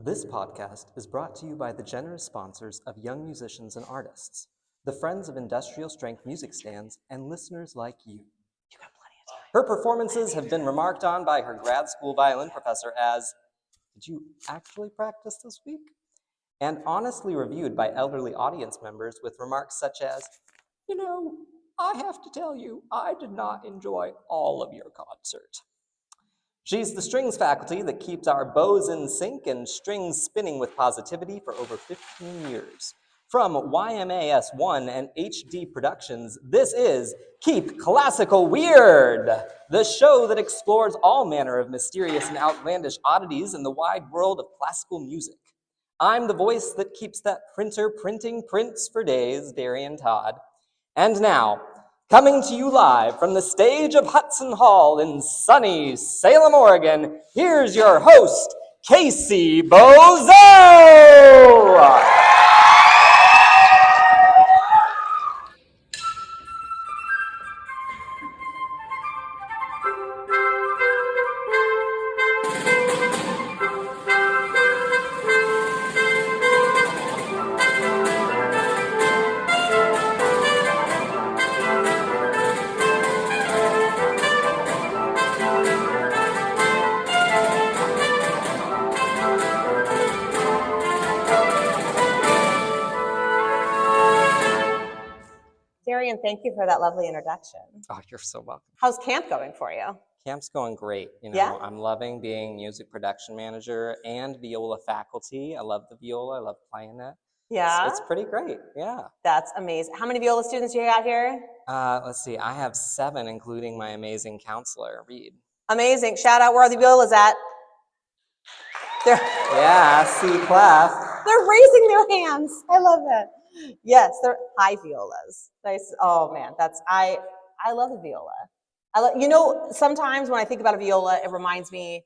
This podcast is brought to you by the generous sponsors of young musicians and artists, the friends of industrial strength music stands, and listeners like you. Her performances have been remarked on by her grad school violin professor as, "Did you actually practice this week?" And honestly reviewed by elderly audience members with remarks such as, I have to tell you, I did not enjoy all of your concert. She's the strings faculty that keeps our bows in sync and strings spinning with positivity for over 15 years. From YMA S1 and HD Productions, this is Keep Classical Weird, the show that explores all manner of mysterious and outlandish oddities in the wide world of classical music. I'm the voice that keeps that printer printing prints for days, Darian Todd. And now, coming to you live from the stage of Hudson Hall in sunny Salem, Oregon, here's your host, Casey Bozo! Darian, thank you for that lovely introduction. Oh, you're so welcome. How's camp going for you? Camp's going great. Yeah? I'm loving being music production manager and viola faculty. I love the viola. I love playing it. Yeah? It's pretty great. Yeah. That's amazing. How many viola students you got here? Let's see. I have 7, including my amazing counselor, Reed. Amazing. Shout out where are the violas at? Yeah, C class. They're raising their hands. I love that. Yes, they're high violas. Nice. Oh man, I love the viola. Sometimes when I think about a viola, it reminds me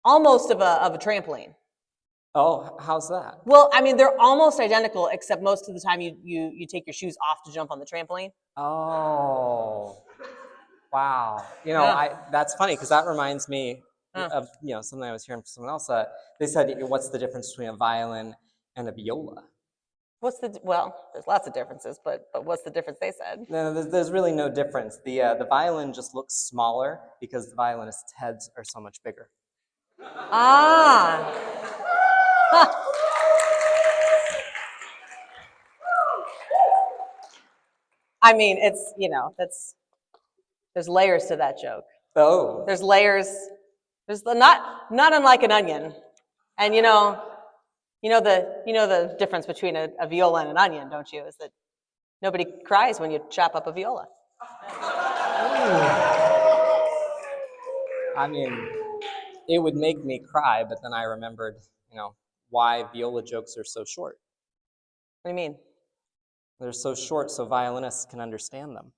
almost of a trampoline. Oh, how's that? Well, I mean, they're almost identical, except most of the time you take your shoes off to jump on the trampoline. Oh, wow. That's funny because that reminds me of something I was hearing from someone else. They said, what's the difference between a violin and a viola? There's lots of differences, but what's the difference they said? No, there's really no difference. The violin just looks smaller because the violinists' heads are so much bigger. Ah. Huh. I mean, there's layers to that joke. Oh. There's layers. There's not unlike an onion. And you know the difference between a viola and an onion, don't you? Is that nobody cries when you chop up a viola. I mean, it would make me cry, but then I remembered, why viola jokes are so short. What do you mean? They're so short so violinists can understand them.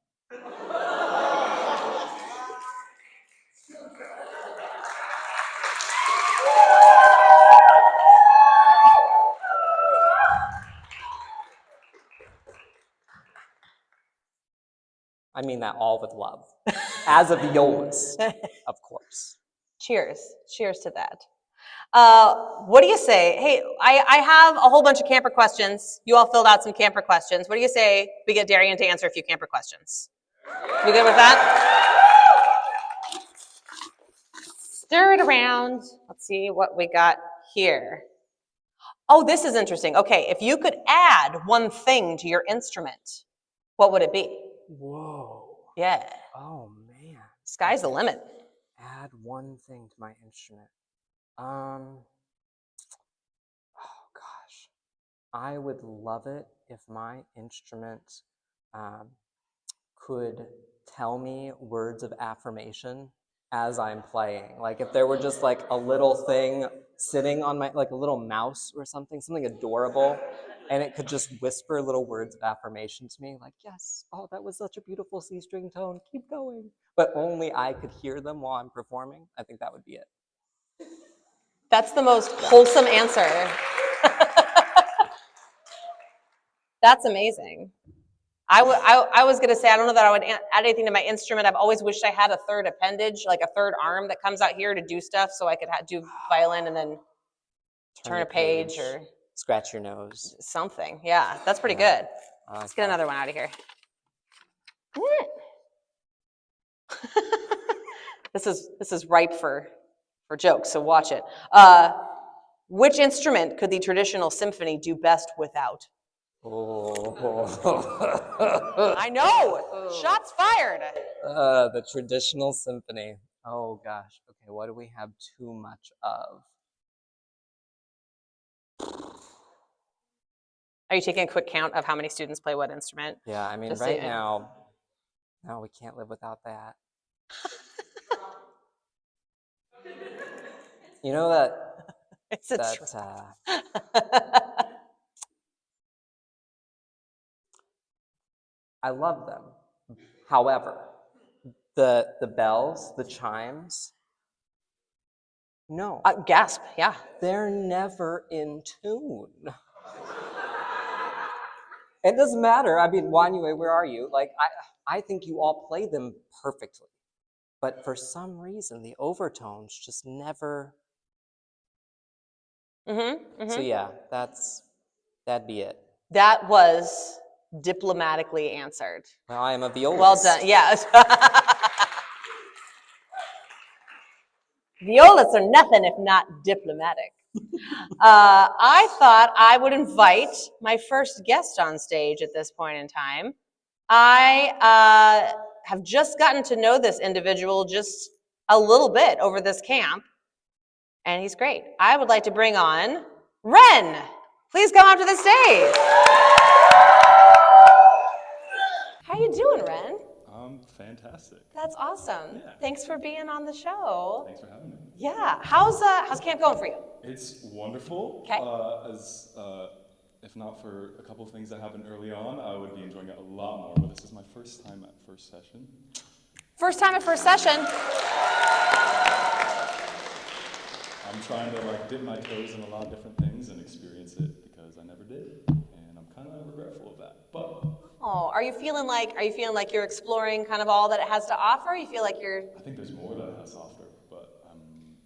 I mean that all with love. As a violist, of course. Cheers. Cheers to that. What do you say? Hey, I have a whole bunch of camper questions. You all filled out some camper questions. What do you say we get Darian to answer a few camper questions? You good with that? Stir it around. Let's see what we got here. Oh, this is interesting. Okay, if you could add one thing to your instrument, what would it be? Whoa. Yeah. Oh, man. Sky's the limit. Add one thing to my instrument. Oh, gosh. I would love it if my instrument could tell me words of affirmation as I'm playing. Like if there were just like a little thing sitting on my, like a little mouse or something adorable, and it could just whisper little words of affirmation to me, like, yes, oh, that was such a beautiful C string tone, keep going. But only I could hear them while I'm performing. I think that would be it. That's the most wholesome answer. That's amazing. I was going to say, I don't know that I would add anything to my instrument. I've always wished I had a third appendage, like a third arm that comes out here to do stuff so I could do violin and then turn a page or scratch your nose. something. Yeah, that's pretty Yeah. good. I like Let's get that. another one out of here. This is ripe for jokes, so watch it. Which instrument could the traditional symphony do best without? Oh. I know. Shots fired. The traditional symphony. Oh gosh. Okay, what do we have too much of? Are you taking a quick count of how many students play what instrument? Yeah, I mean, Just so right you know. now, no, we can't live without that. You know that It's a that I love them. However, the bells, the chimes, no, gasp, yeah. they're never in tune. It doesn't matter. I mean, YMA, where are you? Like, I think you all play them perfectly. But for some reason, the overtones just never. So yeah, that'd be it. That was diplomatically answered. Well, I am a violist. Well done. Yes. Violas are nothing if not diplomatic. I thought I would invite my first guest on stage at this point in time. I have just gotten to know this individual just a little bit over this camp, and he's great. I would like to bring on Ren. Please come up to the stage. How you doing, Ren? Fantastic. That's awesome. Yeah. Thanks for being on the show. Thanks for having me. Yeah. How's camp going for you? It's wonderful. Okay. If not for a couple of things that happened early on, I would be enjoying it a lot more. But this is my first time at first session. First time at first session. I'm trying to dip my toes in a lot of different things and experience it because I never did, and I'm kind of regretful of that. But Oh, are you feeling like you're exploring kind of all that it has to offer? You feel like you're. I think there's more that it has to offer, but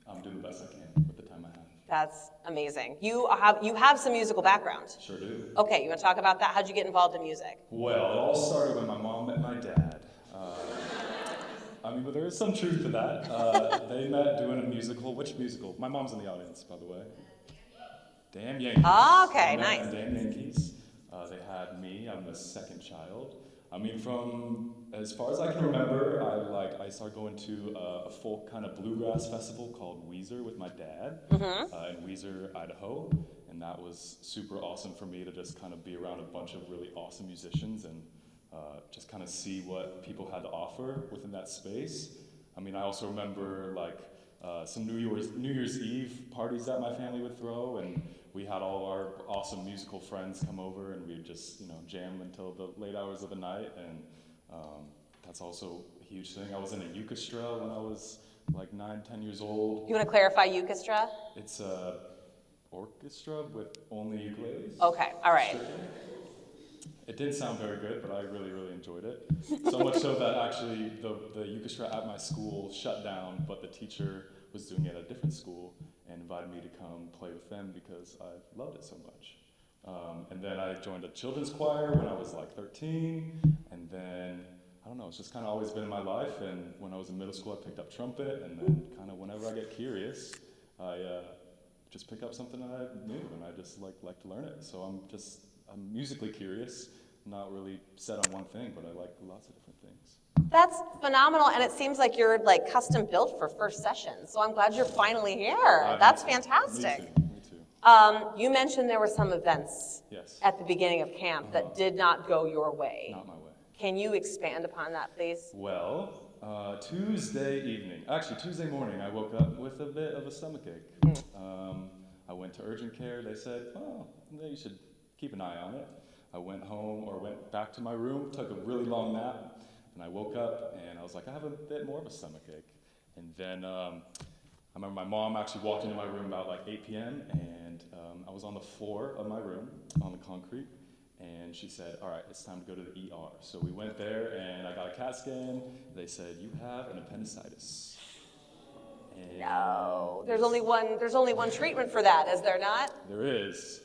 I'm doing the best I can with the time I have. That's amazing. You have some musical background. Sure do. Okay, you want to talk about that? How'd you get involved in music? Well, it all started when my mom met my dad. But there is some truth to that. They met doing a musical. Which musical? My mom's in the audience, by the way. Damn Yankees. Oh, okay, They met nice. in Damn Yankees. They had me. I'm the second child. From as far as I can remember, I started going to a folk kind of bluegrass festival called Weezer with my dad in Weezer, Idaho, and that was super awesome for me to just kind of be around a bunch of really awesome musicians and just kind of see what people had to offer within that space. I also remember some New Year's Eve parties that my family would throw, and we had all our awesome musical friends come over, and we'd just jam until the late hours of the night, and that's also a huge thing. I was in a ukestra when I was 9-10 years old. You want to clarify ukestra? It's a orchestra with only ukuleles. Okay, all right. It didn't sound very good, but I really, really enjoyed it. So much so that actually the ukestra at my school shut down, but the teacher was doing it at a different school and invited me to come play with them because I loved it so much. And then I joined a children's choir when I was 13, and then, I don't know, it's just kind of always been in my life, and when I was in middle school I picked up trumpet, and then kind of whenever I get curious, I just pick up something that I knew, and I just like to learn it. So I'm musically curious, not really set on one thing, but I like lots of different things. That's phenomenal, and it seems like you're custom built for first session. So I'm glad you're finally here. That's fantastic. Me too. You mentioned there were some events Yes. at the beginning of camp that did not go your way. Not my way. Can you expand upon that, please? Well, Tuesday morning, I woke up with a bit of a stomachache. I went to urgent care. They said, "Oh, you should keep an eye on it." I went back to my room, took a really long nap, and I woke up and I was like, I have a bit more of a stomachache. And then I remember my mom actually walked into my room about 8 p.m. and I was on the floor of my room on the concrete, and she said, "All right, it's time to go to the ER." So we went there and I got a CAT scan. They said, "You have an appendicitis." No, there's only one treatment for that, is there not? There is,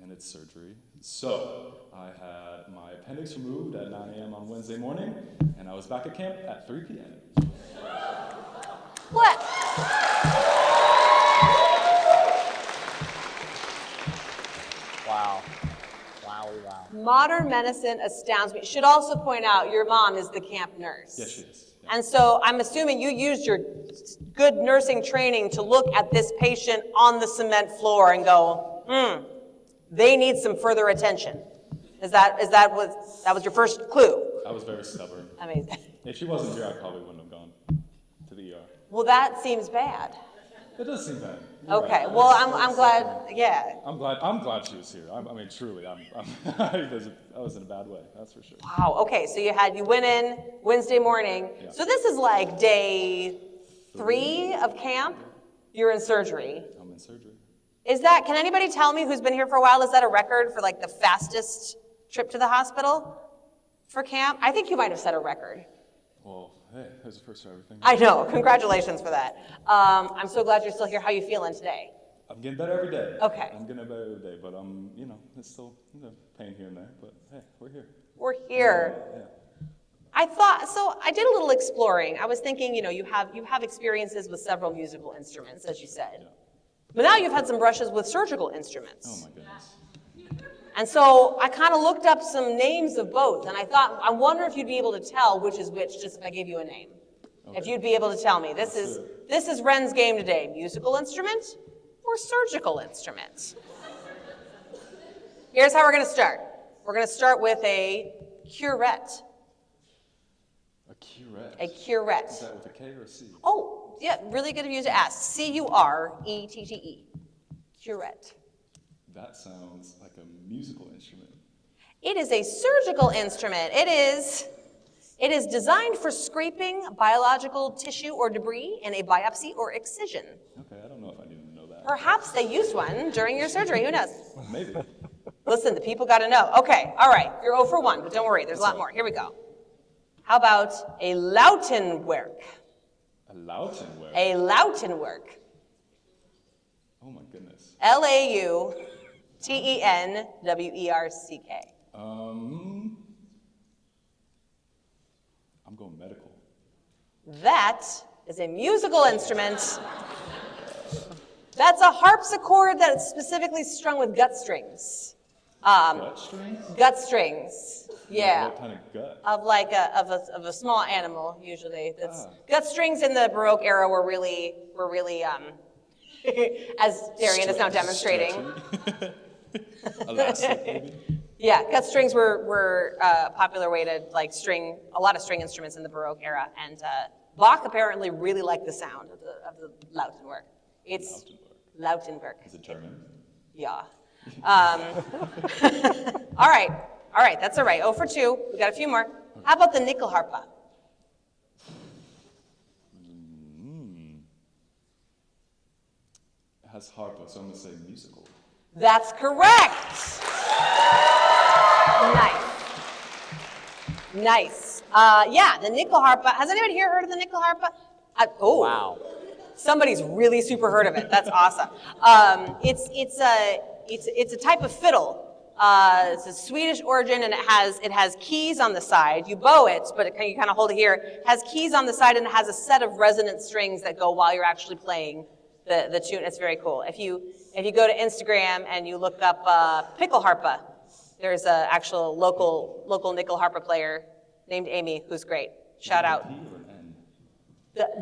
and it's surgery. So, I had my appendix removed at 9 a.m. on Wednesday morning, and I was back at camp at 3 p.m. What? Wow. Wowie wow. Modern medicine astounds me. Should also point out, your mom is the camp nurse. Yes, she is. Yeah. And so I'm assuming you used your good nursing training to look at this patient on the cement floor and go, they need some further attention. That was your first clue? I was very stubborn. Amazing. If she wasn't here, I probably wouldn't have gone to the ER. Well, that seems bad. It does seem bad. You're Okay. right. Well, I'm glad. Yeah. I'm glad she was here. I mean, truly, I was in a bad way. That's for sure. Wow. Okay. So you went in Wednesday morning. Yeah. So this is like day 3 of camp. You're in surgery. I'm in surgery. Can anybody tell me who's been here for a while? Is that a record for like the fastest trip to the hospital for camp? I think you might have set a record. Well, hey, there's a first for everything. I know. Congratulations for that. I'm so glad you're still here. How are you feeling today? I'm getting better every day. Okay. I'm getting better every day, but it's still pain here and there. But hey, we're here. We're here. Yeah. I did a little exploring. I was thinking, you have experiences with several musical instruments, as you said. Yeah. But now you've had some brushes with surgical instruments. Oh my goodness. And so I kind of looked up some names of both, and I wonder if you'd be able to tell which is which, just if I gave you a name. Okay. If you'd be able to tell me. This is Ren's game today. Musical instrument or surgical instrument? Here's how we're going to start. We're going to start with a curette. A curette. A curette. Is that with a K or a C? Oh, yeah, really good of you to ask. C-U-R-E-T-T-E. Curette. That sounds like a musical instrument. It is a surgical instrument. It is designed for scraping biological tissue or debris in a biopsy or excision. Okay, I don't know if I need to know that. Perhaps they used one during your surgery. Who knows? Maybe. Listen, the people got to know. Okay, all right. You're 0 for 1, but don't worry. There's a lot more. Here we go. How about a Lautenwerk? A Lautenwerk? A Lautenwerk. Oh my goodness. Lautenwerck. I'm going medical. That is a musical instrument. That's a harpsichord that's specifically strung with gut strings. Gut strings? Gut strings. Yeah. What kind of gut? Of a small animal usually. Gut strings in the Baroque era were really as Darian is now demonstrating. Elastic, maybe? Yeah, gut strings were a popular way to string a lot of string instruments in the Baroque era, and Bach apparently really liked the sound of the Lautenwerk. It's Lautenwerk. Is it German? Yeah. All right, that's all right. 0 for 2. We got a few more. How about the Nyckelharpa? It has harpa, so I'm gonna say musical. That's correct. Nice. Yeah, the Nyckelharpa. Has anybody here heard of the Nyckelharpa? Oh, Wow. Somebody's really super heard of it. That's awesome. It's a type of fiddle. It's a Swedish origin, and it has keys on the side. You bow it, but you kind of hold it here. It has keys on the side, and it has a set of resonant strings that go while you're actually playing the tune. It's very cool. If you go to Instagram and you look up Pickelharpa, there's an actual local Nyckelharpa player named Amy who's great. Shout out. P or an N?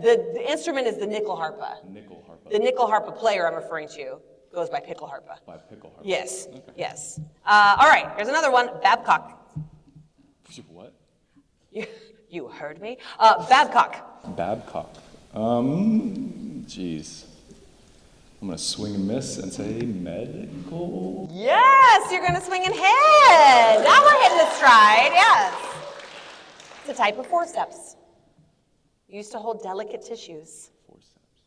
The instrument is the Nyckelharpa. Nyckelharpa. The Nyckelharpa player I'm referring to goes by Pickelharpa. By Pickelharpa. Yes. Okay. Yes. All right. Here's another one. Babcock. What? You heard me. Babcock. Babcock. Jeez. I'm gonna swing and miss and say medical. Yes, you're gonna swing and hit. Now we're hitting the stride. Yes. It's a type of forceps. Used to hold delicate tissues. Forceps.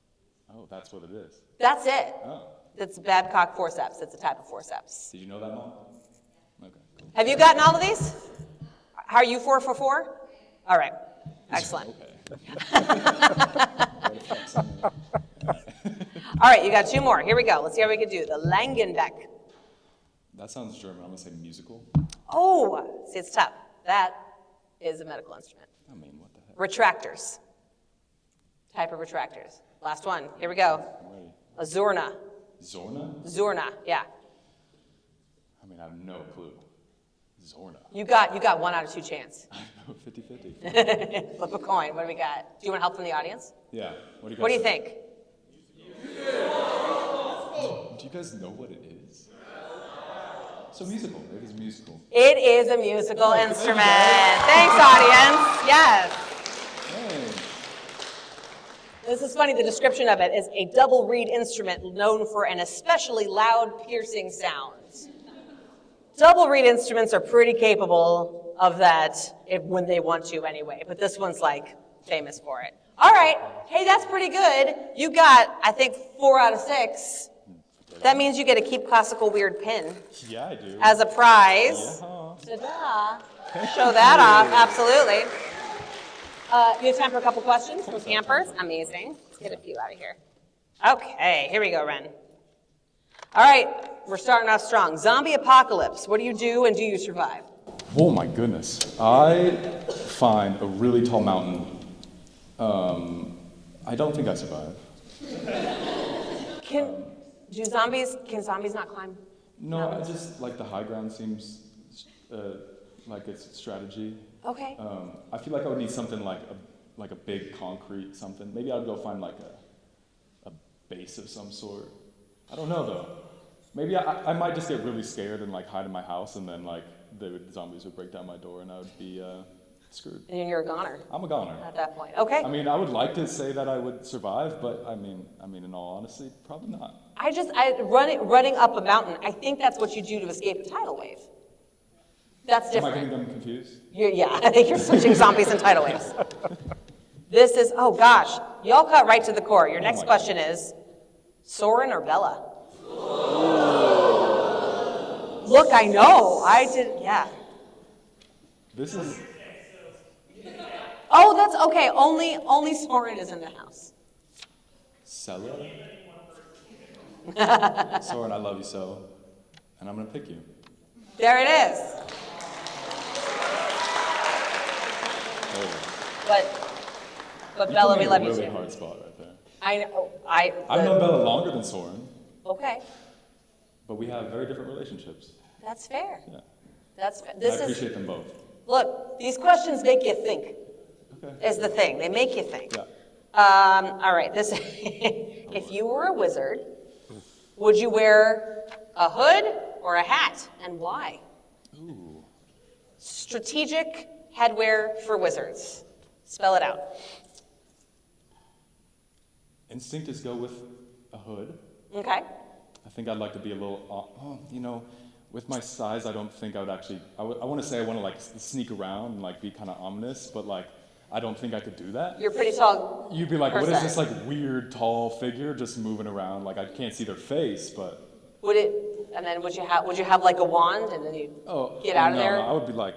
Oh, that's what it is. That's it. Oh. It's Babcock forceps. It's a type of forceps. Did you know that, Mom? Okay, cool. Have you gotten all of these? Are you 4 for 4? All right. Excellent. Okay. Try to fuck something. All right, you got two more. Here we go. Let's see how we can do. The Langenbeck. That sounds German. I'm gonna say musical. Oh, see, it's tough. That is a medical instrument. I mean, what the heck? Retractors. Type of retractors. Last one. Here we go. I'm ready. A Zurna. Zorna? Zurna, yeah. I mean, I have no clue. Zorna. You got 1 out of 2 chance. I know, 50-50. Flip a coin. What do we got? Do you want help from the audience? Yeah. What do you guys What do you think? Do you guys know what it is? So musical. It is musical. It is a musical instrument. Thanks, audience. Yes. Hey. This is funny. The description of it is a double reed instrument known for an especially loud, piercing sound. Double reed instruments are pretty capable of that when they want to anyway, but this one's like famous for it. All right. Hey, that's pretty good. You got, I think, 4 out of 6. That means you get a Keep Classical Weird pin Yeah, I do. as a prize. Yeah. Ta-da. Show that off, absolutely. You have time for a couple questions from campers? Amazing. Let's get a few out of here. Okay, here we go, Ren. All right, we're starting off strong. Zombie apocalypse. What do you do and do you survive? Oh my goodness. I find a really tall mountain. I don't think I survive. Can zombies not climb? No, I just like the high ground seems like it's strategy. Okay. I feel like I would need something like a big concrete something. Maybe I'd go find like a base of some sort. I don't know though. Maybe I might just get really scared and like hide in my house, and then like zombies would break down my door, and I would be screwed. And you're a goner I'm a goner. at that point. Okay. I mean, I would like to say that I would survive, but I mean, in all honesty, probably not. Running up a mountain, I think that's what you do to escape a tidal wave. That's Am I different. getting them confused? Yeah, I think you're switching zombies and tidal waves. This is, oh gosh, y'all cut right to the core. Your next my question is, Soren or Bella? Look, I know, yeah. This is Oh, that's okay, only Soren is in the house. Sella. Soren, I love you so, and I'm gonna pick you. There it is. But Bella, we love you Really too. hard spot right there. I know, I've known Bella longer than Soren, okay, but we have very different relationships. that's fair. Yeah. That's fair. I appreciate them both. Look, these questions make you think, Okay. is the thing. They make you think. Yeah. All right, this, if you were a wizard, would you wear a hood or a hat, and why? Ooh. Strategic headwear for wizards. Spell it out. Instinct is go with a hood. Okay. I think I'd like to be a little, with my size, I don't think I would actually, I want to say I want to like sneak around and like be kind of ominous, but like, I don't think I could do that. You're pretty tall. You'd be like, what is person. this like weird tall figure just moving around? Like I can't see their face, but. Would you have like a wand and then you get out of no, there? No, I would be like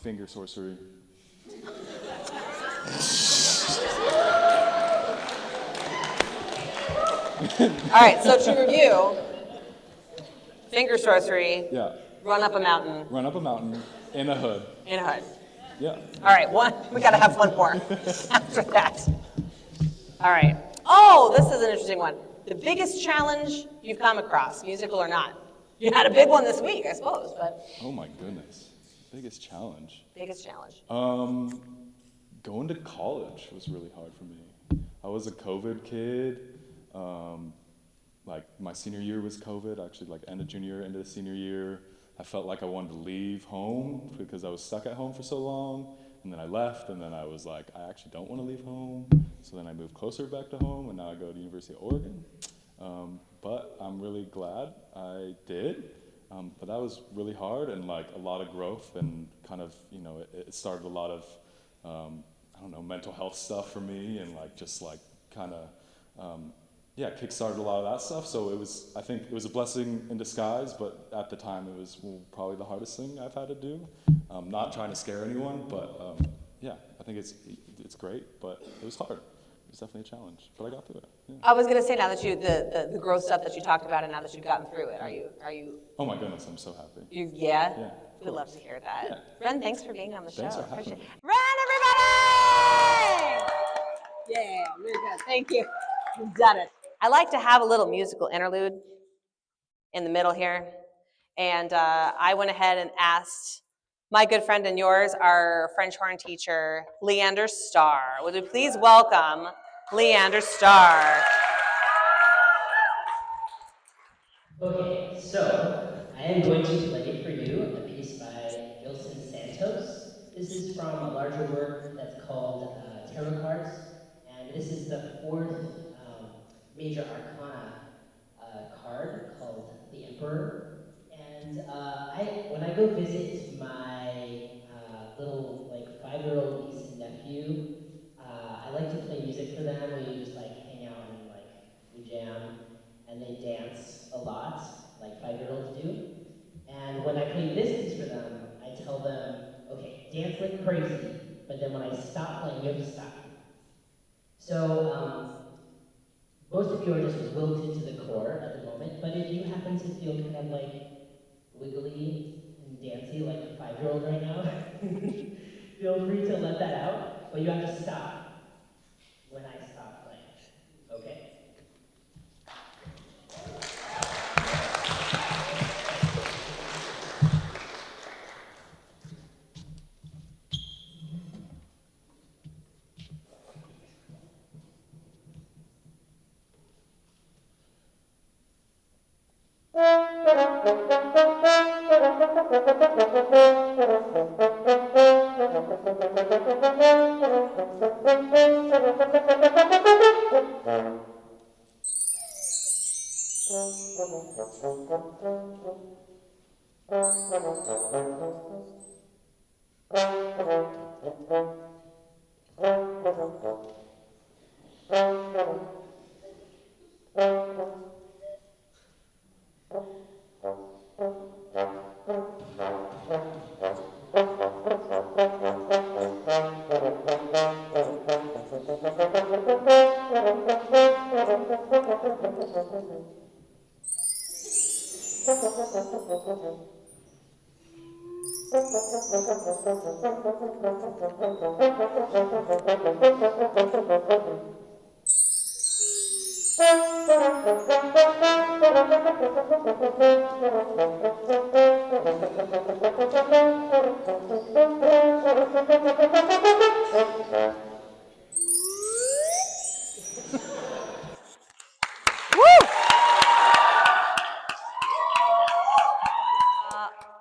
finger sorcery. All right, so to review, finger sorcery, Yeah. run up a mountain Run up a mountain in a hood. in a hood. Yeah. All right, we gotta have one more after that. All right. Oh, this is an interesting one. The biggest challenge you've come across, musical or not? You had a big one this week, I suppose, but Oh my goodness. Biggest challenge. biggest challenge. Going to college was really hard for me. I was a COVID kid. Like my senior year was COVID, actually like end of junior year, into the senior year. I felt like I wanted to leave home because I was stuck at home for so long. And then I left, and then I was like, I actually don't want to leave home. So then I moved closer back to home, and now I go to University of Oregon. But I'm really glad I did. But that was really hard and like a lot of growth, and kind of, it started a lot of, mental health stuff for me, and like just like kind of, kickstarted a lot of that stuff. So I think it was a blessing in disguise, but at the time it was probably the hardest thing I've had to do. Not trying to scare anyone, but I think it's great, but it was hard. was definitely a challenge, but I got through it. Yeah. I was gonna say, now that you, the growth stuff that you talked about, and now that you've gotten through it, are you, Oh my goodness, I'm so happy. yeah? Yeah, We'd love to hear that. Yeah. Ren, thanks for being on the Thanks show. for having Appreciate me. Ren, everybody! Yeah, really good. Thank you. You've done it. I like to have a little musical interlude in the middle here. And I went ahead and asked my good friend and yours, our French horn teacher, Leander Starr. Would we please welcome Leander Starr? Okay, so I am going to play for you a piece by Gilson Santos. This is from a larger work that's called Tarot Cards, and this is the fourth major arcana card called the Emperor. And when I go visit my little like 5-year-old niece and nephew, I like to play music for them. We just like hang out and like we jam, and they dance a lot, like 5-year-olds do. And when I play this piece for them, I tell them, okay, dance like crazy, but then when I stop playing, you have to stop. So most of you are just wilted to the core at the moment, but if you happen to feel kind of like wiggly and dancy like a 5-year-old right now, feel free to let that out, but you have to stop when I stop playing, okay?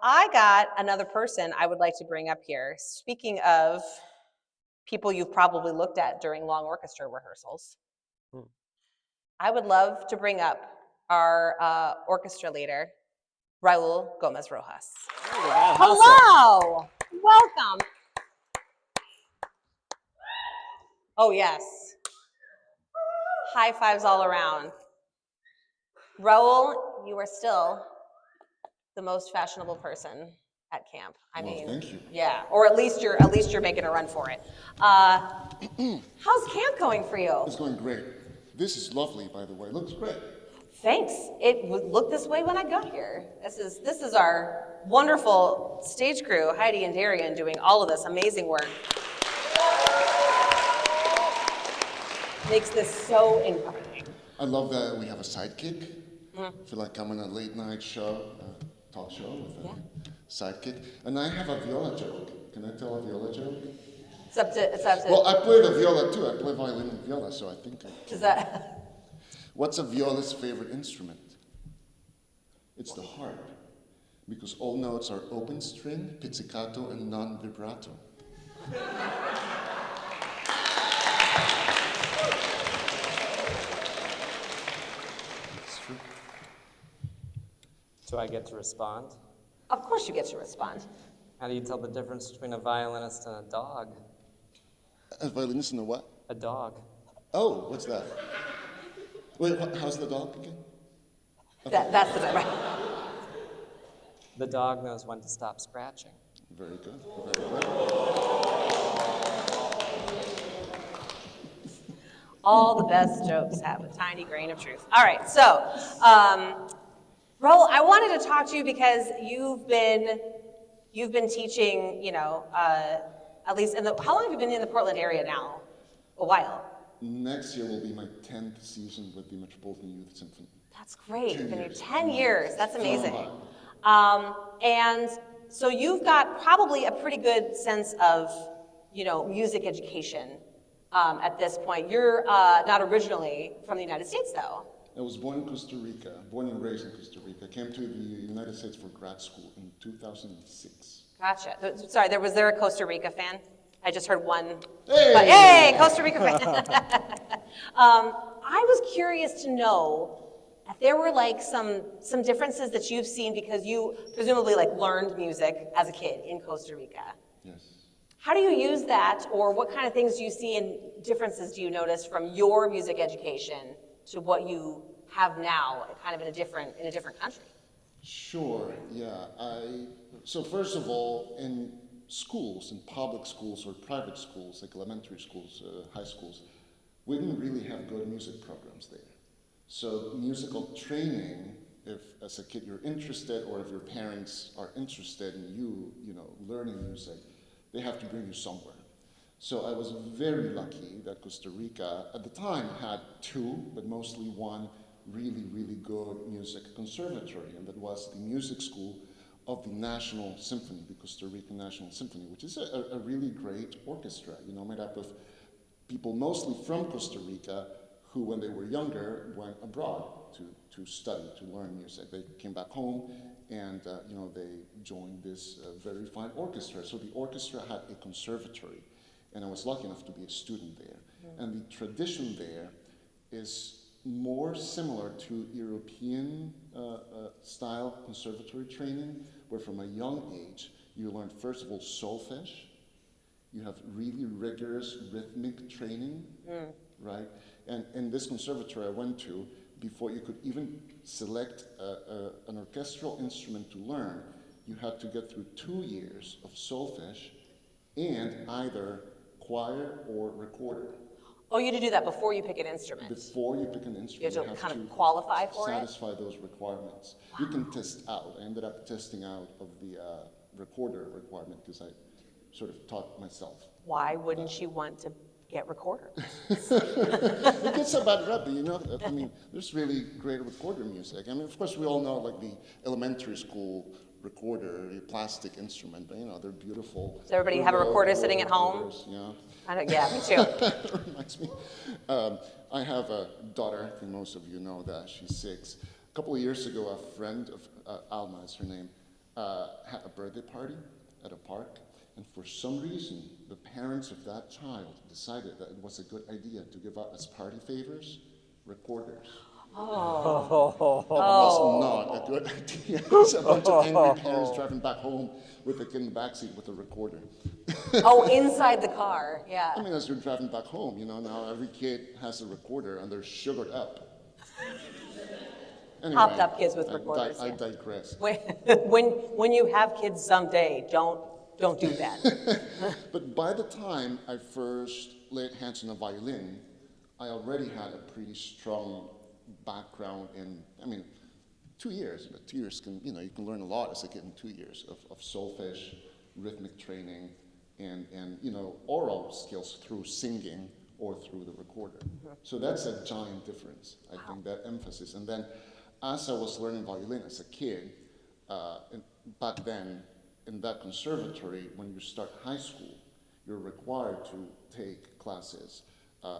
I got another person I would like to bring up here. Speaking of people you've probably looked at during long orchestra rehearsals, I would love to bring up our orchestra leader, Raul Gomez Rojas. Hello, welcome. Oh yes, high fives all around. Raul, you are still the most fashionable person at camp. I mean, thank you. Yeah, or at least you're making a run for it. How's camp going for you? It's going great. This is lovely, by the way. Looks great. Thanks. It looked this way when I got here. This is our wonderful stage crew, Heidi and Darian, doing all of this amazing work. Makes this so inviting. I love that we have a sidekick. I feel like I'm on a late night show, talk show with a sidekick. And I have a viola joke. Can I tell a viola joke? It's up to. Well, I play the viola too. I play violin and viola, so I think I can. Is that? What's a viola's favorite instrument? It's the harp, because all notes are open string, pizzicato, and non-vibrato. It's true. Do I get to respond? Of course you get to respond. How do you tell the difference between a violinist and a dog? A violinist and a what? A dog. Oh, what's that? Wait, how's the dog again? That's the right. The dog knows when to stop scratching. Very good. Very good. All the best jokes have a tiny grain of truth. All right, so, Raul, I wanted to talk to you because you've been teaching, at least how long have you been in the Portland area now? A while. Next year will be my 10th season with the Metropolitan Youth Symphony. That's great. 10 You've been here years. 10 years. That's amazing. Fun. And so you've got probably a pretty good sense of, music education at this point. You're not originally from the United States, though. I was born in Costa Rica, born and raised in Costa Rica. Came to the United States for grad school in 2006. Gotcha. Sorry, was there a Costa Rica fan? I just heard one. Hey! But, hey, Costa Rica fan. I was curious to know if there were like some differences that you've seen because you presumably like learned music as a kid in Costa Rica. Yes. How do you use that, or what kind of things do you see and differences do you notice from your music education to what you have now, kind of in a different country? Sure, yeah. So first of all, in schools, in public schools or private schools, like elementary schools, high schools, we didn't really have good music programs there. So musical training, if as a kid you're interested, or if your parents are interested in you, learning music, they have to bring you somewhere. So I was very lucky that Costa Rica, at the time, had two, but mostly one really, really good music conservatory, and that was the music school of the National Symphony, the Costa Rican National Symphony, which is a really great orchestra, made up of people mostly from Costa Rica who, when they were younger, went abroad to study, to learn music. They came back home and they joined this very fine orchestra. So the orchestra had a conservatory, and I was lucky enough to be a student there. Mm-hmm. And the tradition there is more similar to European style conservatory training, where from a young age you learn first of all solfege. You have really rigorous rhythmic training, right? And in this conservatory I went to, before you could even select an orchestral instrument to learn, you had to get through 2 years of solfege and either choir or recorder. Oh, you had to do that before you pick an instrument? Before you pick an instrument. You have to kind of qualify for it? Satisfy those requirements. Wow. You can test out. I ended up testing out of the recorder requirement because I sort of taught myself. Why wouldn't you want to get recorder? It gets a bad rep, there's really great recorder music. Of course, we all know like the elementary school recorder, a plastic instrument, but they're beautiful. Does everybody have a recorder sitting at home? Yeah. Yeah, me too. It reminds me. I have a daughter, I think most of you know that, she's 6. A couple of years ago, a friend of Alma is her name, had a birthday party at a park. And for some reason, the parents of that child decided that it was a good idea to give out as party favors recorders. Oh. That was not a good idea. It's a bunch of angry parents driving back home with a kid in the backseat with a recorder. Oh, inside the car, yeah. As you're driving back home, now every kid has a recorder and they're sugared up. Anyway, Hopped up kids with recorders. I digress. When you have kids someday, don't do that. But by the time I first laid hands on a violin, I already had a pretty strong background in, 2 years. But 2 years you can learn a lot as a kid in 2 years of solfege, rhythmic training, and oral skills through singing or through the recorder. Mm-hmm. So that's a giant difference, I think, that emphasis. And then as I was learning violin as a kid, back then, in that conservatory, when you start high school, you're required to take classes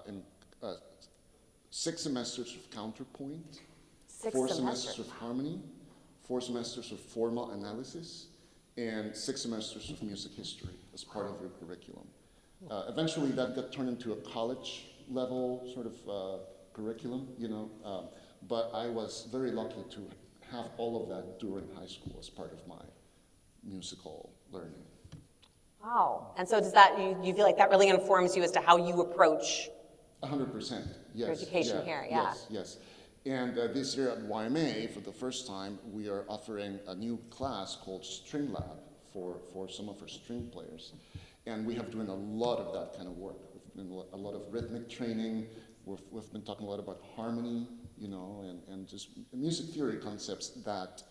in 6 semesters of counterpoint, 4 semesters of harmony, 4 semesters of formal analysis, and 6 semesters of music history as part of your curriculum. Eventually, that got turned into a college level sort of curriculum, but I was very lucky to have all of that during high school as part of my musical learning. Wow. And so does that, you feel like that really informs you as to how you approach 100%, yes. education here, yeah. Yes. And this year at YMA, for the first time, we are offering a new class called String Lab for some of our string players. And we have doing a lot of that kind of work. We've done a lot of rhythmic training, we've been talking a lot about harmony, and just music theory concepts that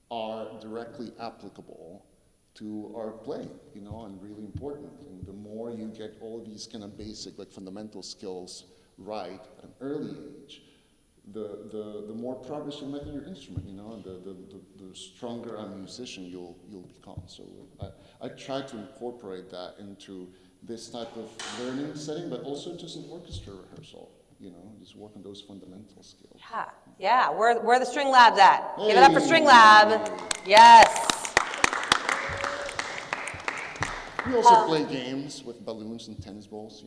are directly applicable to our playing, and really important. And the more you get all these kind of basic, like fundamental skills right at an early age, the more progress you'll make in your instrument, and the stronger a musician you'll become. So I try to incorporate that into this type of learning setting, but also just an orchestra rehearsal, just work on those fundamental skills. Yeah. Where are the string labs at? Give it up for string lab. Yes. We also play games with balloons and tennis balls,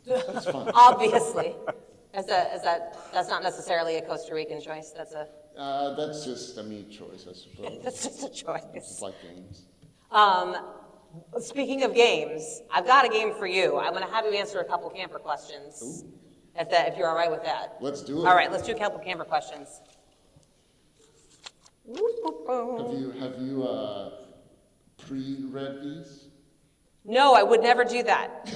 It's fun. Obviously. That's not necessarily a Costa Rican choice. That's just a me choice, I suppose. That's just a choice. It's like games. Speaking of games, I've got a game for you. I'm going to have you answer a couple camper questions, if you're all right with that. Let's do it. All right, let's do a couple camper questions. Have you pre-read these? No, I would never do that.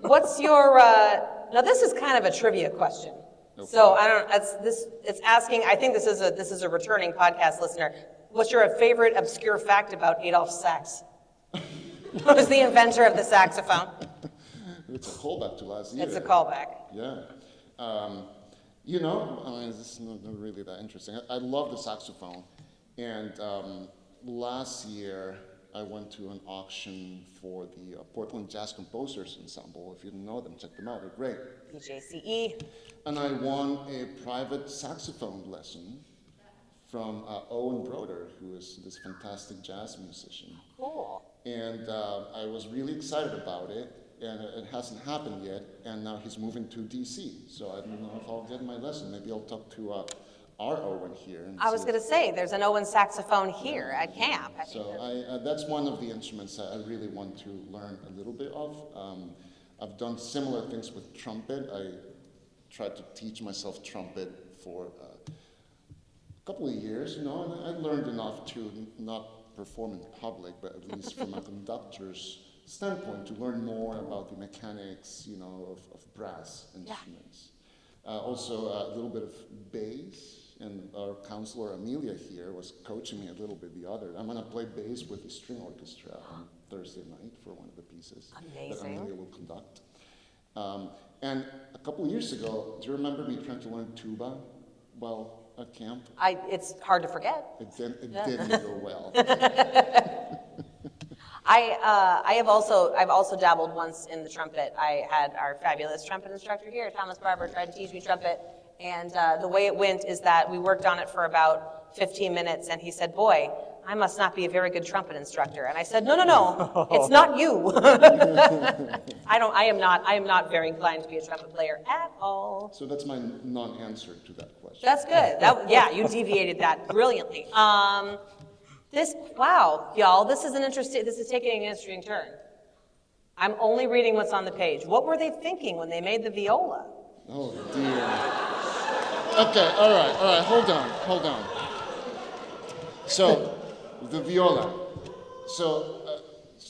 What's your? Now this is kind of a trivia question. Okay. So I don't. It's asking. I think this is a returning podcast listener. What's your favorite obscure fact about Adolf Sax? Who was the inventor of the saxophone? It's a callback to last year. It's a callback. Yeah. This is not really that interesting. I love the saxophone, and last year I went to an auction for the Portland Jazz Composers Ensemble. If you don't know them, check them out. They're great. PJCE. And I won a private saxophone lesson from Owen Broder, who is this fantastic jazz musician. Cool. And I was really excited about it, and it hasn't happened yet, and now he's moving to DC. So I don't know if I'll get my lesson. Maybe I'll talk to our Owen here. And I was going to say, there's an Owen saxophone here at camp. So that's one of the instruments that I really want to learn a little bit of. I've done similar things with trumpet. I tried to teach myself trumpet for a couple of years, and I learned enough to not perform in public, but at least from a conductor's standpoint, to learn more about the mechanics, of brass instruments. Also, a little bit of bass. And our counselor, Amelia, here, was coaching me a little bit I'm going to play bass with the string orchestra on Thursday night for one of the pieces that Amelia will conduct. And a couple of years ago, do you remember me trying to learn tuba at camp? It's hard to forget. It didn't go well. I've also dabbled once in the trumpet. I had our fabulous trumpet instructor here, Thomas Barber, tried to teach me trumpet. And the way it went is that we worked on it for about 15 minutes, and he said, "Boy, I must not be a very good trumpet instructor." And I said, No, it's not you. I am not very inclined to be a trumpet player at all. So that's my non-answer to that question. That's good. You deviated that brilliantly. Y'all, this is taking an interesting turn. I'm only reading what's on the page. What were they thinking when they made the viola? Oh, dear. Okay, all right, hold on. So, the viola. So,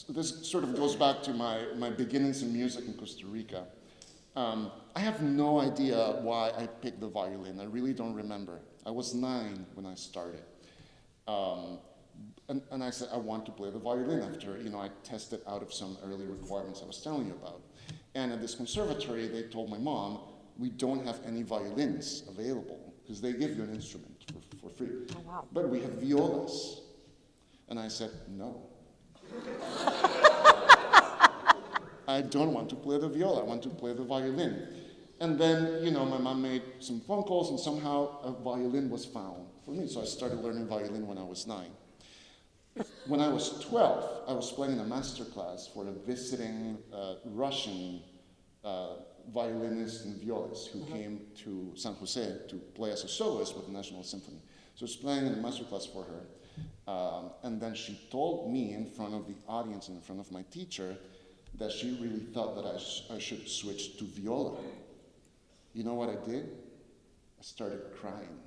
this sort of goes back to my beginnings in music in Costa Rica. I have no idea why I picked the violin. I really don't remember. I was 9 when I started. And I said, I want to play the violin after, I tested out of some early requirements I was telling you about. And at this conservatory, they told my mom, we don't have any violins available because they give you an instrument for free. Oh, wow. But we have violas. And I said, no. I don't want to play the viola. I want to play the violin. And then, my mom made some phone calls, and somehow a violin was found for me. So I started learning violin when I was 9. When I was 12, I was playing a master class for a visiting Russian violinist and violist who came to San Jose to play as a soloist with the National Symphony. So I was playing in a master class for her. And then she told me in front of the audience, in front of my teacher, that she really thought that I should switch to viola. You know what I did? I started crying.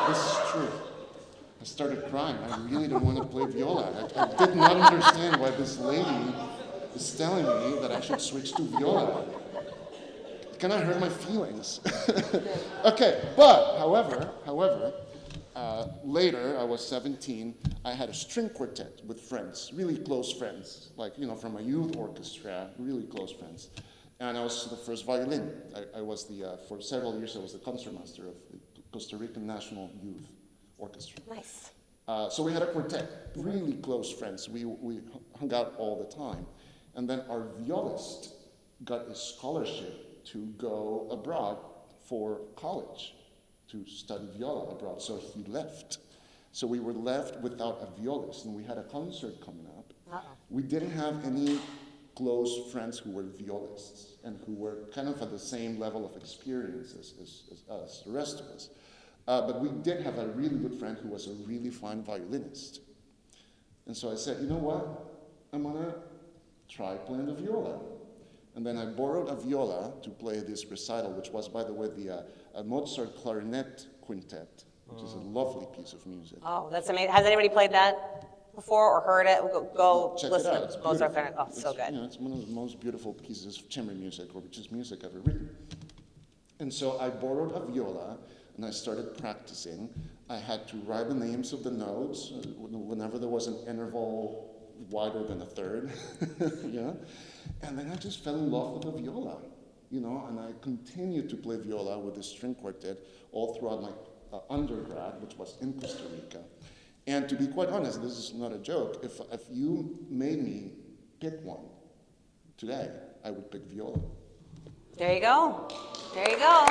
This is true. I started crying. I really don't want to play viola. I did not understand why this lady is telling me that I should switch to viola. Can I hurt my feelings? Okay, but however, later, I was 17, I had a string quartet with friends, really close friends, like, from a youth orchestra, really close friends. And I was the first violin. I was for several years, I was the concertmaster of the Costa Rican National Youth Orchestra. Nice. So we had a quartet, really close friends. We hung out all the time. And then our violist got a scholarship to go abroad for college, to study viola abroad, so he left. So we were left without a violist, and we had a concert coming up. We didn't have any close friends who were violists and who were kind of at the same level of experience as us, the rest of us. But we did have a really good friend who was a really fine violinist. And so I said, you know what? I'm gonna try playing the viola. And then I borrowed a viola to play this recital, which was, by the way, a Mozart clarinet quintet, which is a lovely piece of music. Oh, that's amazing. Has anybody played that before or heard it? Go Check listen it out. It's to Mozart beautiful. clarinet. Oh, it's so good. It's one of the most beautiful pieces of chamber music, or just music ever written. And so I borrowed a viola, and I started practicing. I had to write the names of the notes whenever there was an interval wider than a third, yeah. And then I just fell in love with the viola, and I continued to play viola with the string quartet all throughout my undergrad, which was in Costa Rica. And to be quite honest, this is not a joke, if you made me pick one today, I would pick viola. There you go. There you go.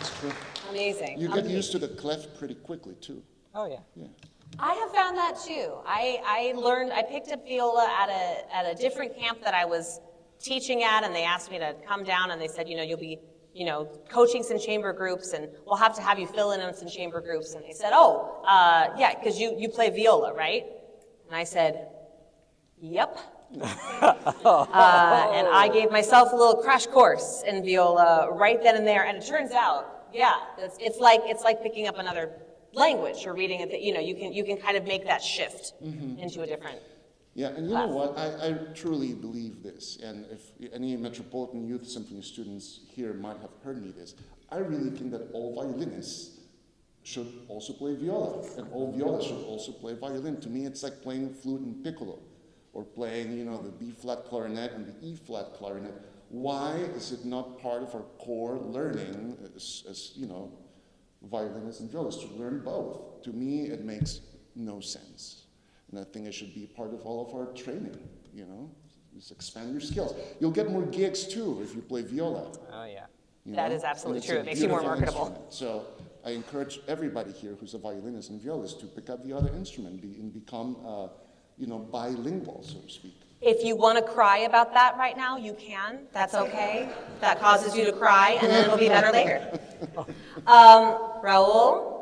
It's true. Amazing. You get used to the clef pretty quickly, too. Oh, yeah. Yeah. I have found that too. I picked up viola at a different camp that I was teaching at, and they asked me to come down, and they said, you'll be, coaching some chamber groups, and we'll have to have you fill in on some chamber groups. And they said, yeah, because you play viola, right? And I said, yep. And I gave myself a little crash course in viola right then and there, and it turns out, yeah, it's like picking up another language or reading it, that you can kind of make that shift into a different. Yeah, and you know what? I truly believe this, and if any Metropolitan Youth Symphony students here might have heard me this, I really think that all violinists should also play viola, and all violists should also play violin. To me, it's like playing flute and piccolo, or playing, the B-flat clarinet and the E-flat clarinet. Why is it not part of our core learning as violinists and violists, to learn both? To me, it makes no sense. And I think it should be part of all of our training, Just expand your skills. You'll get more gigs, too, if you play viola. Oh, yeah. That is absolutely true. It makes you more marketable. Instrument. So I encourage everybody here who's a violinist and violist to pick up the other instrument and become, bilingual, so to speak. If you want to cry about that right now, you can. That's okay. That causes you to cry, and then it'll be better later. Raul,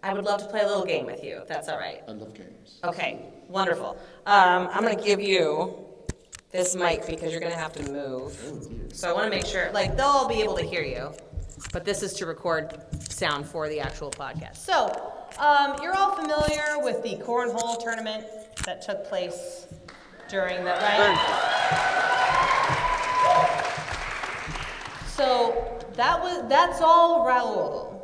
I would love to play a little game with you, if that's all right. I love games. Okay, wonderful. I'm going to give you this mic because you're going to have to move. So I want to make sure, they'll all be able to hear you, but this is to record sound for the actual podcast. So you're all familiar with the cornhole tournament that took place during that, right? So that's all Raul.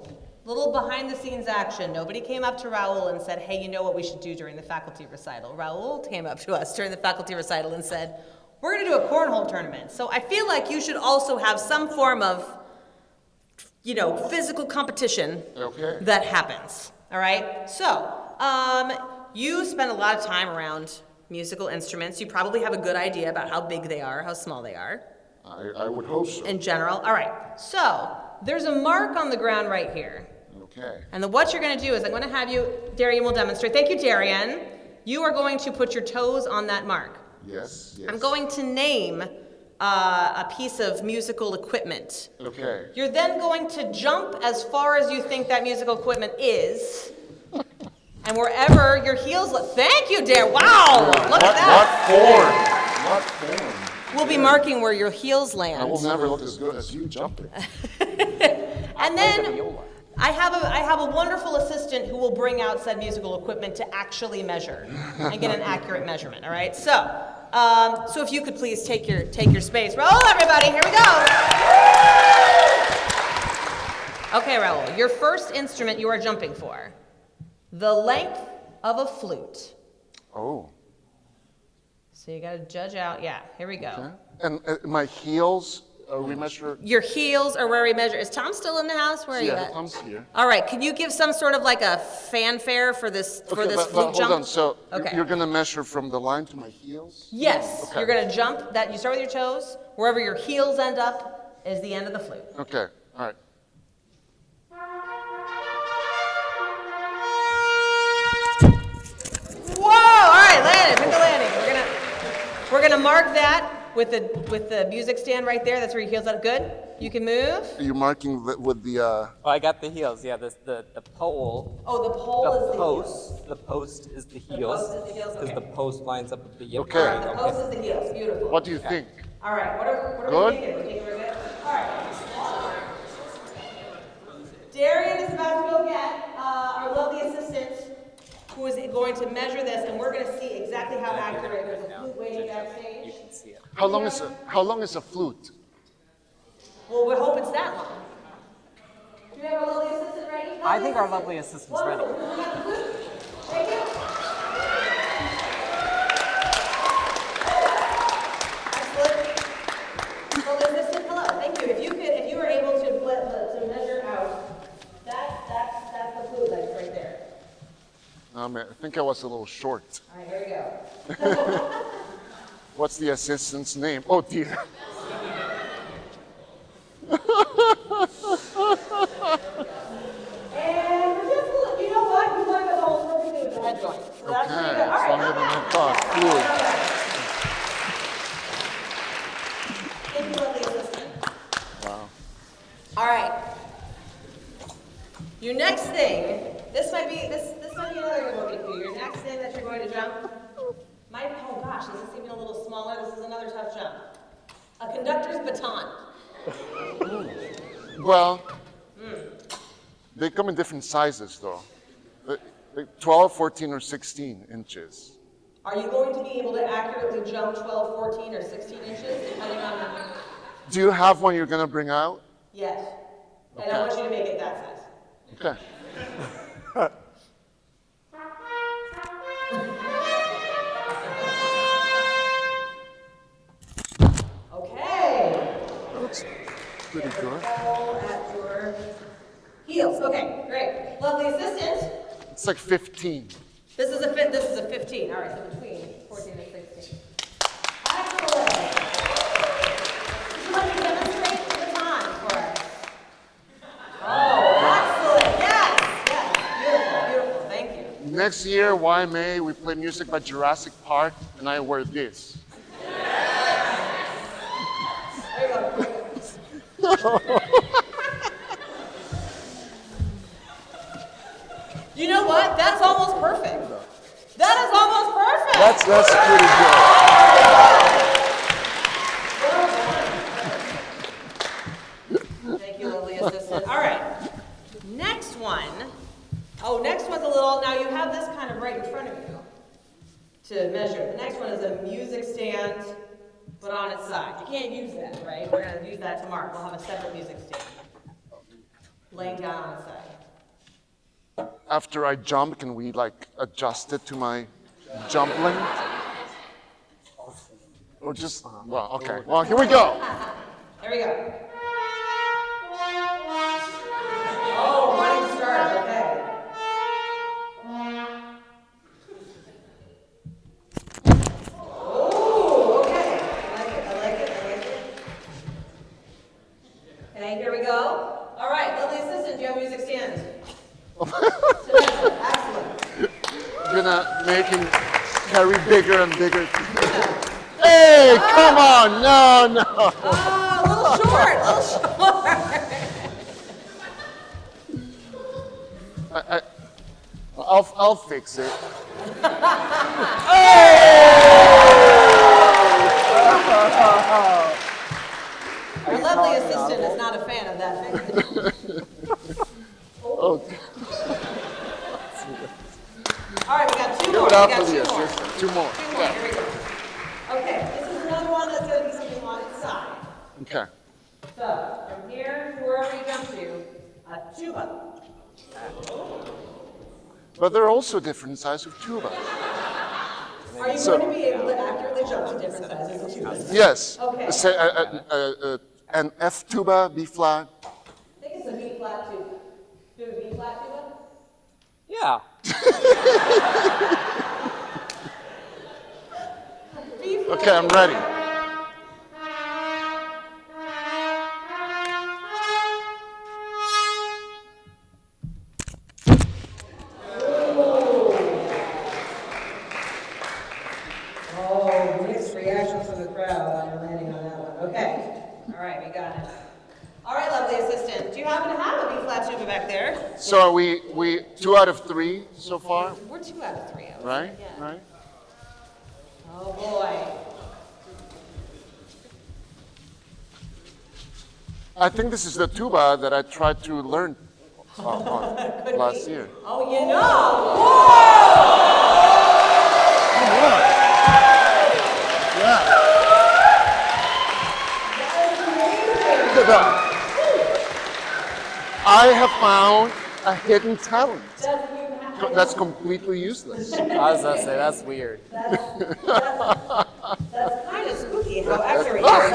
Little behind the scenes action. Nobody came up to Raul and said, hey, you know what we should do during the faculty recital. Raul came up to us during the faculty recital and said, we're gonna do a cornhole tournament. So I feel like you should also have some form of, physical competition that happens, all right? So, you spend a lot of time around musical instruments. You probably have a good idea about how big they are, how small they are. I would hope so. In general. All right. So there's a mark on the ground right here. Okay. And what you're going to do is I'm going to have you, Darian will demonstrate. Thank you, Darian. You are going to put your toes on that mark. Yes. I'm going to name a piece of musical equipment. Okay. You're then going to jump as far as you think that musical equipment is. And wherever your heels, thank you, Darian. Wow, look at that. What form? We'll be marking where your heels land. I will never look as good as you jumping. And then I have a wonderful assistant who will bring out said musical equipment to actually measure and get an accurate measurement. All right. So if you could please take your space. Raul, everybody, here we go. Okay, Raul, your first instrument you are jumping for. The length of a flute. Oh. So you got to judge out. Yeah, here we go. Okay. And my heels, we measure. Your heels are where we measure. Is Tom still in the house? Where are you Yeah, at? Tom's here. All right, can you give some sort of like a fanfare for this Okay, flute but jump? hold on. So Okay. you're gonna measure from the line to my heels? Yes, Okay. you're gonna jump. That you start with your toes. Wherever your heels end up is the end of the flute. Okay. All right. Whoa! All right, landed. Pick the landing. We're gonna mark that with the music stand right there. That's where your heels up. Good. You can move. Are you marking with the? Oh, I got the heels. Yeah, the pole. Oh, the pole is The the post. heels. The post is the post heels. is the heels, Because okay. the post lines up with the yep. Okay. All right, the post is the heels. Beautiful. What do you think? All right, what are Good? we thinking? We thinking we're good? All right. Darian is about to go get our lovely assistant who is going to measure this, and we're going to see exactly how accurate. There's a flute waiting You backstage. can see it. How long is a flute? Well, we hope it's that long. Do you have our lovely assistant ready? I think our lovely assistant's ready. Wonderful. We got the flute. Thank you. Excellent. Lovely assistant, hello. Thank you. If you were able to measure out, that's the flute legs right there. Man, I think I was a little short. All right, here we go. What's the assistant's name? Oh dear. And we're just, you know what? You want to go perfectly with the head joint. So that's Okay, pretty good. All it's right. longer than I thought. Fluid. Thank you, lovely assistant. Wow. All right. Your next thing, this might be another good looking for you. Your next thing that you're going to jump might, oh gosh, this is even a little smaller. This is another tough jump. A conductor's baton. Well, they come in different sizes though. 12, 14, or 16 inches. Are you going to be able to accurately jump 12, 14, or 16 inches, depending on? Do you have one you're gonna bring out? Yes. And I want you to make it that size. Okay. Okay. That's pretty good. All at your heels. Okay, great. Lovely assistant. It's like 15. This is a 15. All right, so between 14 and 16. Excellent. Would you like to demonstrate the baton for us? Oh, excellent. Yes. Beautiful. Thank you. Next year, YMA, we play music by Jurassic Park, and I wear this. There you go. You know what? That's almost perfect. That is almost perfect. That's pretty good. Thank you, lovely assistant. All right. Next one. Oh, next one's a little, now you have this kind of right in front of you to measure. The next one is a music stand, but on its side. You can't use that, right? We're going to use that tomorrow. We'll have a separate music stand. Laying down on its side. After I jump, can we like adjust it to my jump length? Or just, well, okay. Well, here we go. There we go. Oh, running start, okay. Oh, okay. I like it. Okay, here we go. All right, lovely assistant, do you have a music stand? Excellent. Gonna make him carry bigger and bigger. Hey, come on, no. Oh, a little short. I'll fix it. Our lovely assistant is not a fan of that. out We for got the two more. assistant. Two more. Two more, here we go. Okay, this is another one that's gonna be something on its side. Okay. So, from here to wherever you jump to, a tuba. But there are also different sizes of tuba. Are you So- going to be able to accurately jump to different sizes of tubas? Yes. Okay. Say, an F tuba, B flat. I think it's a B flat tuba. Do a B flat tuba? Yeah. B flat Okay, I'm tuba. ready. Oh, mixed reaction from the crowd on landing on that one. Okay. All right, we got it. All right, lovely assistant. Do you happen to have a B flat tuba back there? So are we 2 out of 3 so far, We're 2 out of 3. I would right? say, yeah. Right. Oh boy. I think this is the tuba that I tried to learn on last year. Oh, you know. Whoa! Yeah. Look at that. I have found a hidden talent that's completely useless. I was gonna say that's weird. That's kind of spooky how accurate you are.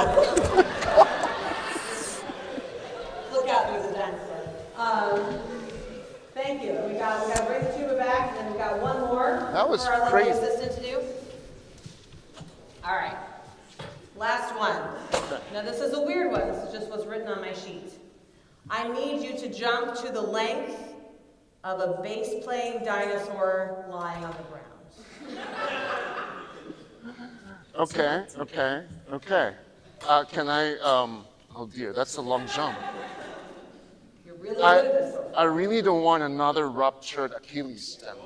Look out, there's a dinosaur. Thank you. We got to bring the tuba back, and then we got one more That was for our lovely crazy. assistant to do. All right. Last one. Now this is a weird one. This is just what's written on my sheet. I need you to jump to the length of a bass-playing dinosaur lying on the ground. Okay. Can I, oh dear, that's a long jump. You're really good at this one. I really don't want another ruptured Achilles tendon.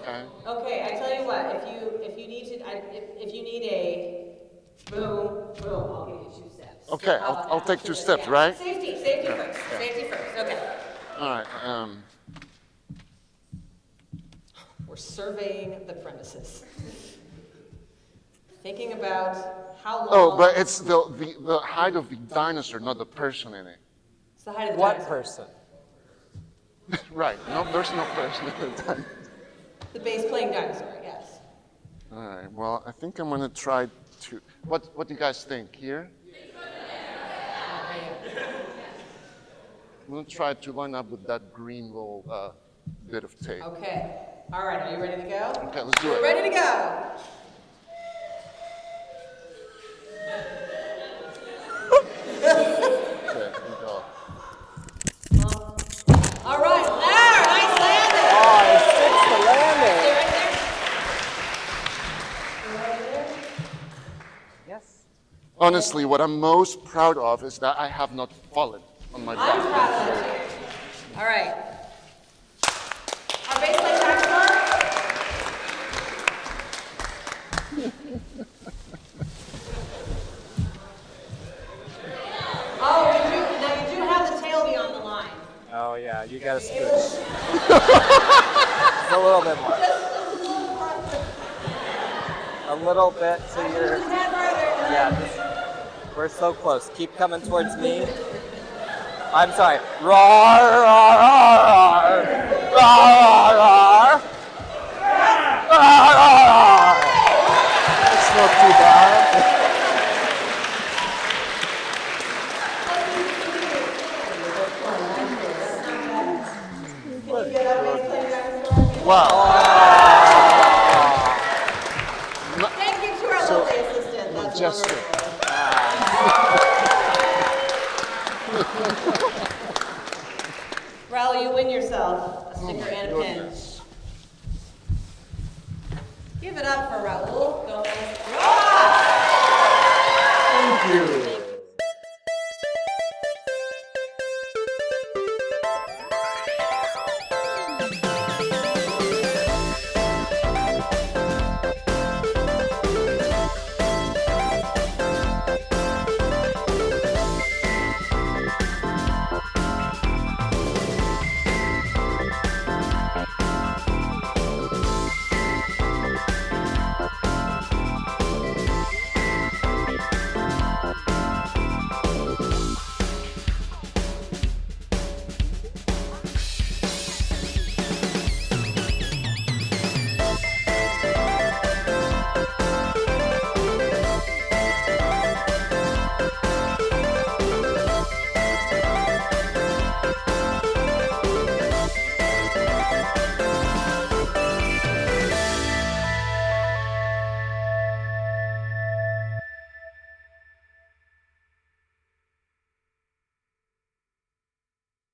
Okay? Okay, I tell you what, if you need a boom, I'll give you 2 steps. Okay, How about I'll that? take 2 steps, right? Safety first, safety first, okay. All right, We're surveying the premises. Thinking about how long. oh, but it's the height of the dinosaur, not the person in it. It's the height of the What dinosaur. person? Right, no, there's no person in the dinosaur. The bass-playing dinosaur, yes. All right, well, I think I'm gonna try to, what do you guys think, here? I'm gonna try to line up with that green little bit of tape. Okay, all right, are you ready to go? Okay, let's do We're it. ready to go. Okay, here we go. All right, there, nice landing. Oh, it sticks the landing. Stay right there. Yes. Honestly, what I'm most proud of is that I have not fallen on my I'm back. proud of it too. All right. Our bass playing dinosaur. Oh, now you do have the tail beyond the line. Oh yeah, you gotta scooch. a little bit more. A little bit to your. Yeah. We're so close. Keep coming towards me. I'm sorry. Roar, roar, roar, roar, roar, roar, roar. It's not too bad. Can you get up bass playing dinosaur? Wow.